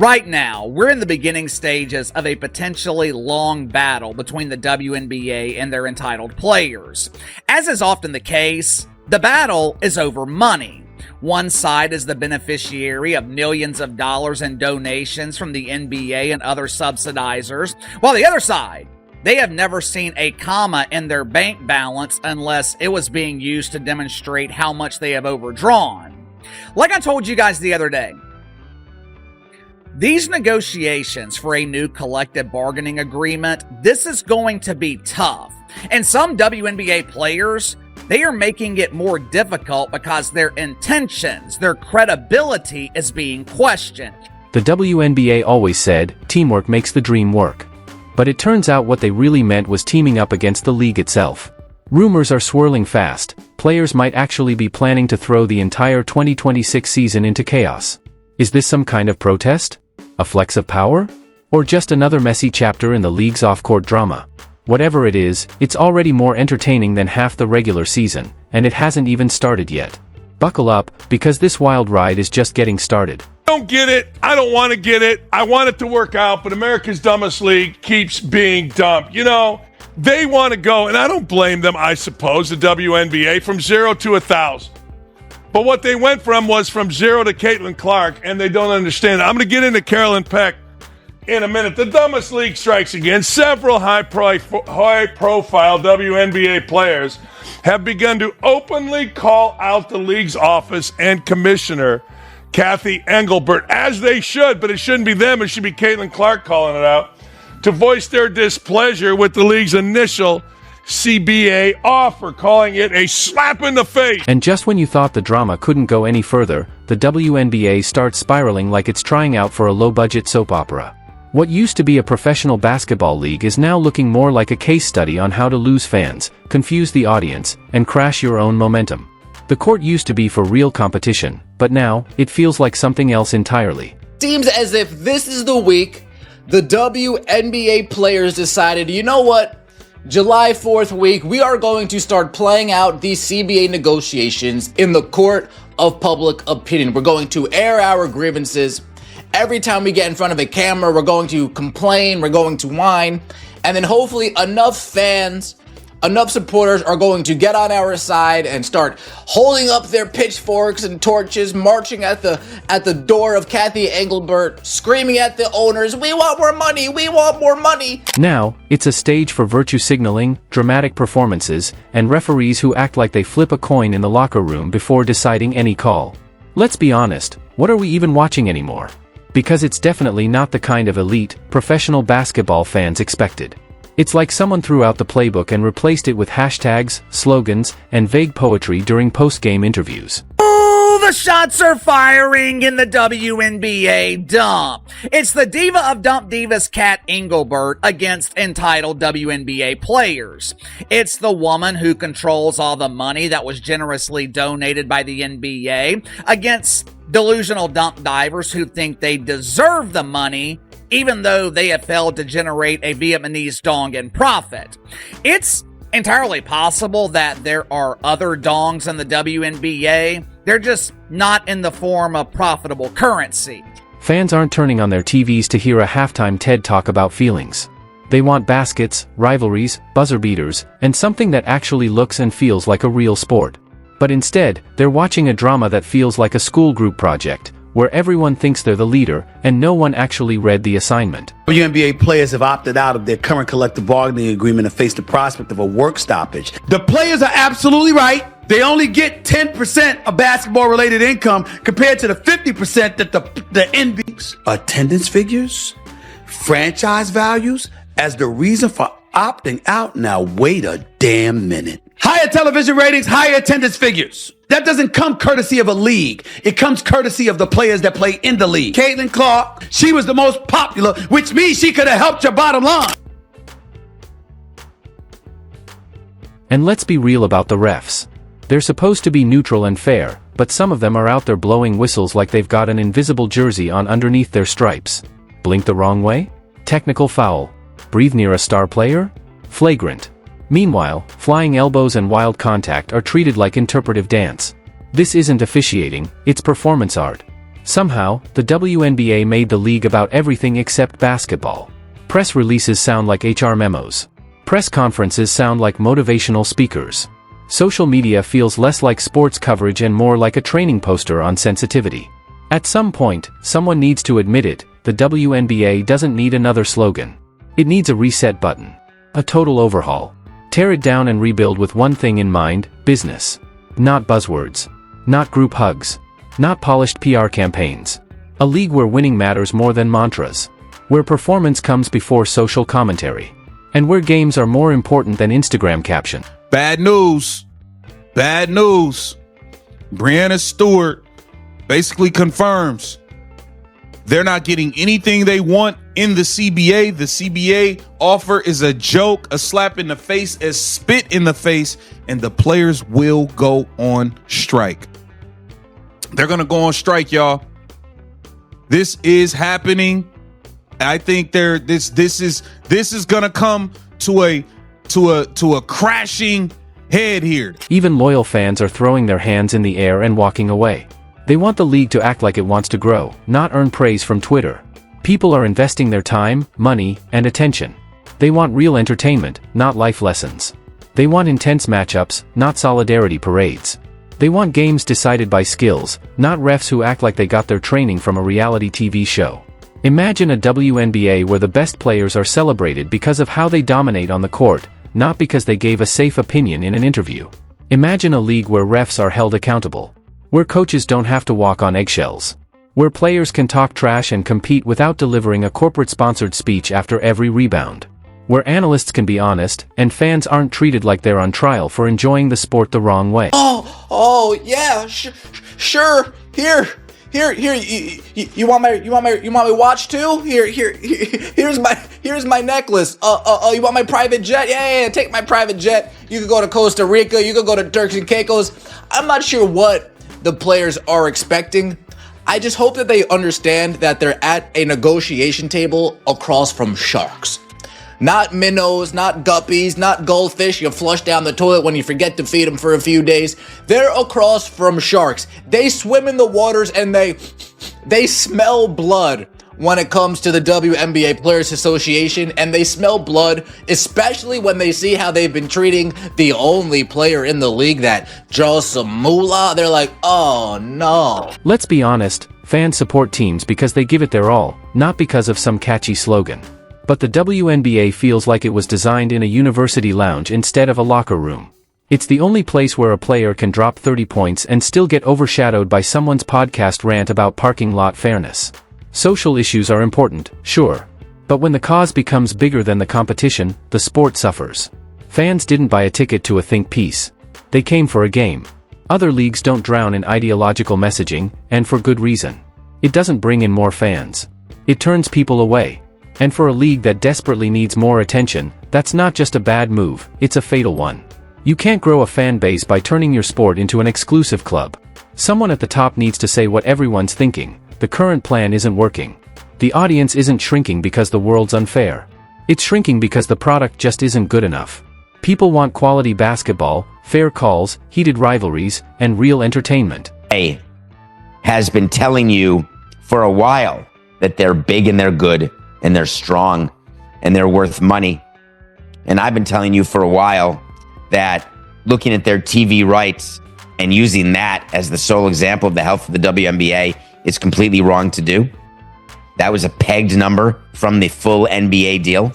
Right now, we're in the beginning stages of a potentially long battle between the WNBA and their entitled players. As is often the case, the battle is over money. One side is the beneficiary of millions of dollars in donations from the NBA and other subsidizers, while the other side, they have never seen a comma in their bank balance unless it was being used to demonstrate how much they have overdrawn. Like I told you guys the other day, these negotiations for a new collective bargaining agreement, this is going to be tough. And some WNBA players, they are making it more difficult because their intentions, their credibility is being questioned. The WNBA always said, teamwork makes the dream work. But it turns out what they really meant was teaming up against the league itself. Rumors are swirling fast. Players might actually be planning to throw the entire 2026 season into chaos. Is this some kind of protest? A flex of power? Or just another messy chapter in the league's off-court drama? Whatever it is, it's already more entertaining than half the regular season, and it hasn't even started yet. Buckle up, because this wild ride is just getting started. I don't get it. I don't want to get it. I want it to work out, but America's dumbest league keeps being dumb. You know, they want to go, and I don't blame them, I suppose, the WNBA, from 0 to 1,000. But what they went from was from 0 to Caitlyn Clark, and they don't understand it. I'm going to get into Carolyn Peck in a minute. The dumbest league strikes again. Several high-profile WNBA players have begun to openly call out the league's office and Commissioner Cathy Engelbert, as they should, but it shouldn't be them. It should be Caitlyn Clark calling it out, to voice their displeasure with the league's initial CBA offer, calling it a slap in the face. And just when you thought the drama couldn't go any further, the WNBA starts spiraling like it's trying out for a low-budget soap opera. What used to be a professional basketball league is now looking more like a case study on how to lose fans, confuse the audience, and crash your own momentum. The court used to be for real competition, but now, it feels like something else entirely. Seems as if this is the week the WNBA players decided, you know what? July 4th week, we are going to start playing out these CBA negotiations in the court of public opinion. We're going to air our grievances. Every time we get in front of a camera, we're going to complain, we're going to whine, and then hopefully enough fans, enough supporters are going to get on our side and start holding up their pitchforks and torches, marching at the door of Cathy Engelbert, screaming at the owners, "We want more money, we want more money." Now, it's a stage for virtue signaling, dramatic performances, and referees who act like they flip a coin in the locker room before deciding any call. Let's be honest, what are we even watching anymore? Because it's definitely not the kind of elite, professional basketball fans expected. It's like someone threw out the playbook and replaced it with hashtags, slogans, and vague poetry during post-game interviews. Oh, the shots are firing in the WNBA dump. It's the diva of dump divas, Cathy Engelbert, against entitled WNBA players. It's the woman who controls all the money that was generously donated by the NBA against delusional dump divers who think they deserve the money even though they have failed to generate a Vietnamese dong in profit. It's entirely possible that there are other dongs in the WNBA. They're just not in the form of profitable currency. Fans aren't turning on their TVs to hear a halftime TED talk about feelings. They want baskets, rivalries, buzzer beaters, and something that actually looks and feels like a real sport. But instead, they're watching a drama that feels like a school group project, where everyone thinks they're the leader, and no one actually read the assignment. WNBA players have opted out of their current collective bargaining agreement and face the prospect of a work stoppage. The players are absolutely right. They only get 10% of basketball-related income compared to the 50% that the NBA attendance figures, franchise values as the reason for opting out. Now wait a damn minute. Higher television ratings, higher attendance figures. That doesn't come courtesy of a league. It comes courtesy of the players that play in the league. Caitlyn Clark, she was the most popular, which means she could have helped your bottom line. And let's be real about the refs. They're supposed to be neutral and fair, but some of them are out there blowing whistles like they've got an invisible jersey on underneath their stripes. Blink the wrong way? Technical foul. Breathe near a star player? Flagrant. Meanwhile, flying elbows and wild contact are treated like interpretive dance. This isn't officiating, it's performance art. Somehow, the WNBA made the league about everything except basketball. Press releases sound like HR memos. Press conferences sound like motivational speakers. Social media feels less like sports coverage and more like a training poster on sensitivity. At some point, someone needs to admit it, the WNBA doesn't need another slogan. It needs a reset button. A total overhaul. Tear it down and rebuild with one thing in mind: business. Not buzzwords. Not group hugs. Not polished PR campaigns. A league where winning matters more than mantras. Where performance comes before social commentary. And where games are more important than Instagram caption. Bad news. Bad news. Brianna Stewart basically confirms they're not getting anything they want in the CBA. The CBA offer is a joke, a slap in the face, a spit in the face, and the players will go on strike. They're going to go on strike, y'all. This is happening. I think this is going to come to a crashing head here. Even loyal fans are throwing their hands in the air and walking away. They want the league to act like it wants to grow, not earn praise from Twitter. People are investing their time, money, and attention. They want real entertainment, not life lessons. They want intense matchups, not solidarity parades. They want games decided by skills, not refs who act like they got their training from a reality TV show. Imagine a WNBA where the best players are celebrated because of how they dominate on the court, not because they gave a safe opinion in an interview. Imagine a league where refs are held accountable. Where coaches don't have to walk on eggshells. Where players can talk trash and compete without delivering a corporate-sponsored speech after every rebound. Where analysts can be honest, and fans aren't treated like they're on trial for enjoying the sport the wrong way. Oh, yeah, sure. Here. You want my watch too? Here's my necklace. You want my private jet? Yeah, take my private jet. You could go to Costa Rica. You could go to Turks and Caicos. I'm not sure what the players are expecting. I just hope that they understand that they're at a negotiation table across from sharks. Not minnows, not guppies, not goldfish you flush down the toilet when you forget to feed them for a few days. They're across from sharks. They swim in the waters and they smell blood when it comes to the WNBA Players Association, and they smell blood especially when they see how they've been treating the only player in the league that draws some moolah. They're like, oh no. Let's be honest, fans support teams because they give it their all, not because of some catchy slogan. But the WNBA feels like it was designed in a university lounge instead of a locker room. It's the only place where a player can drop 30 points and still get overshadowed by someone's podcast rant about parking lot fairness. Social issues are important, sure. But when the cause becomes bigger than the competition, the sport suffers. Fans didn't buy a ticket to a think piece. They came for a game. Other leagues don't drown in ideological messaging, and for good reason. It doesn't bring in more fans. It turns people away. And for a league that desperately needs more attention, that's not just a bad move, it's a fatal one. You can't grow a fan base by turning your sport into an exclusive club. Someone at the top needs to say what everyone's thinking: the current plan isn't working. The audience isn't shrinking because the world's unfair. It's shrinking because the product just isn't good enough. People want quality basketball, fair calls, heated rivalries, and real entertainment. Has been telling you for a while that they're big and they're good and they're strong and they're worth money. And I've been telling you for a while that looking at their TV rights and using that as the sole example of the health of the WNBA is completely wrong to do. That was a pegged number from the full NBA deal.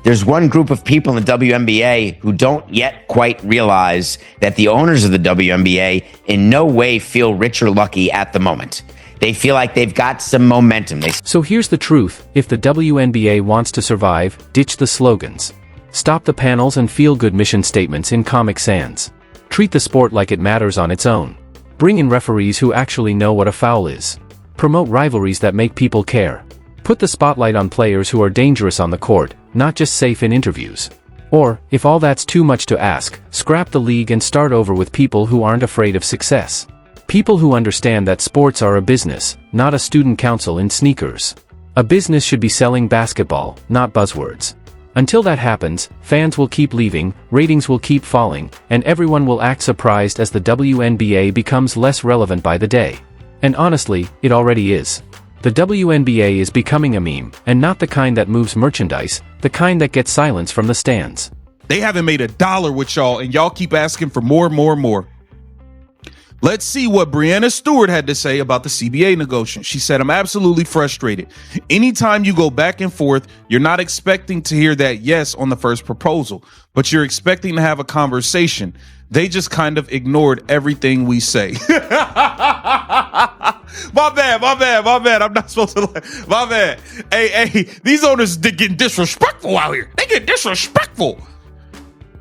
There's one group of people in the WNBA who don't yet quite realize that the owners of the WNBA in no way feel rich or lucky at the moment. They feel like they've got some momentum. So here's the truth: if the WNBA wants to survive, ditch the slogans. Stop the panels and feel-good mission statements in Comic Sans. Treat the sport like it matters on its own. Bring in referees who actually know what a foul is. Promote rivalries that make people care. Put the spotlight on players who are dangerous on the court, not just safe in interviews. Or, if all that's too much to ask, scrap the league and start over with people who aren't afraid of success. People who understand that sports are a business, not a student council in sneakers. A business should be selling basketball, not buzzwords. Until that happens, fans will keep leaving, ratings will keep falling, and everyone will act surprised as the WNBA becomes less relevant by the day. And honestly, it already is. The WNBA is becoming a meme, and not the kind that moves merchandise, the kind that gets silence from the stands. They haven't made $1 with y'all, and y'all keep asking for more and more and more. Let's see what Breanna Stewart had to say about the CBA negotiation. She said, "I'm absolutely frustrated. Anytime you go back and forth, you're not expecting to hear that yes on the first proposal, but you're expecting to have a conversation. They just kind of ignored everything we say." My bad. I'm not supposed to. My bad. Hey, these owners getting disrespectful out here. They get disrespectful.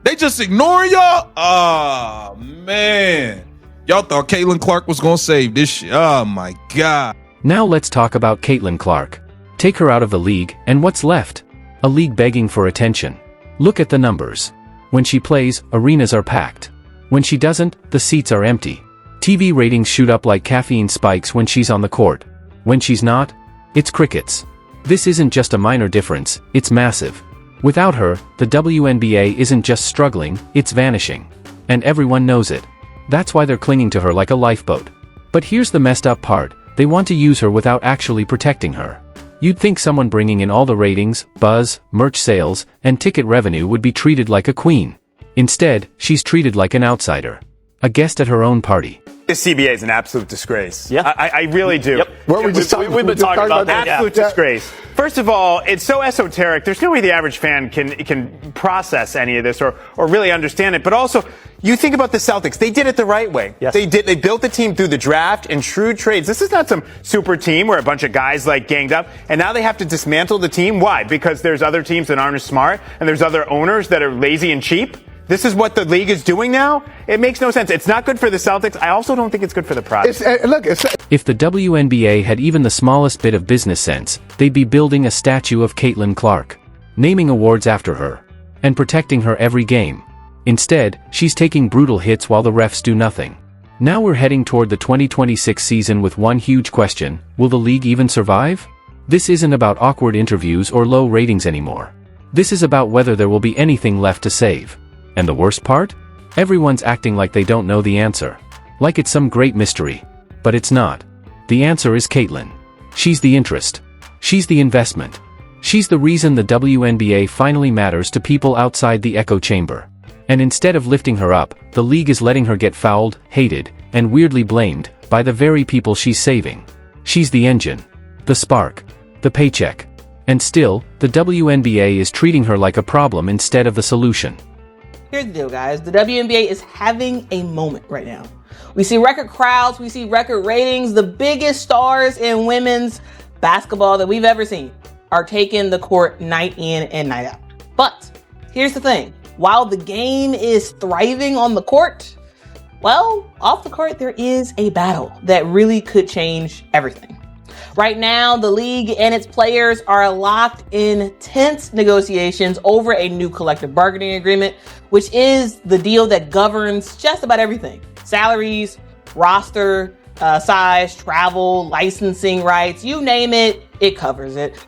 They just ignoring y'all. Oh, man. Y'all thought Caitlyn Clark was going to save this shit. Oh, my God. Now let's talk about Caitlyn Clark. Take her out of the league, and what's left? A league begging for attention. Look at the numbers. When she plays, arenas are packed. When she doesn't, the seats are empty. TV ratings shoot up like caffeine spikes when she's on the court. When she's not, it's crickets. This isn't just a minor difference, it's massive. Without her, the WNBA isn't just struggling, it's vanishing. And everyone knows it. That's why they're clinging to her like a lifeboat. But here's the messed up part, they want to use her without actually protecting her. You'd think someone bringing in all the ratings, buzz, merch sales, and ticket revenue would be treated like a queen. Instead, she's treated like an outsider. A guest at her own party. This CBA is an absolute disgrace. Yeah. I really do. Yep. We've been talking about that. Absolute disgrace. First of all, it's so esoteric. There's no way the average fan can process any of this or really understand it. But also, you think about the Celtics. They did it the right way. Yes. They built the team through the draft and shrewd trades. This is not some super team where a bunch of guys like ganged up. And now they have to dismantle the team. Why? Because there's other teams that aren't as smart and there's other owners that are lazy and cheap. This is what the league is doing now? It makes no sense. It's not good for the Celtics. I also don't think it's good for the product. If the WNBA had even the smallest bit of business sense, they'd be building a statue of Caitlyn Clark, naming awards after her, and protecting her every game. Instead, she's taking brutal hits while the refs do nothing. Now we're heading toward the 2026 season with one huge question: will the league even survive? This isn't about awkward interviews or low ratings anymore. This is about whether there will be anything left to save. And the worst part? Everyone's acting like they don't know the answer. Like it's some great mystery. But it's not. The answer is Caitlyn. She's the interest. She's the investment. She's the reason the WNBA finally matters to people outside the echo chamber. And instead of lifting her up, the league is letting her get fouled, hated, and weirdly blamed by the very people she's saving. She's the engine. The spark. The paycheck. And still, the WNBA is treating her like a problem instead of the solution. Here's the deal, guys. The WNBA is having a moment right now. We see record crowds, we see record ratings. The biggest stars in women's basketball that we've ever seen are taking the court night in and night out. But here's the thing. While the game is thriving on the court, well, off the court, there is a battle that really could change everything. Right now, the league and its players are locked in tense negotiations over a new collective bargaining agreement, which is the deal that governs just about everything. Salaries, roster size, travel, licensing rights, you name it, it covers it.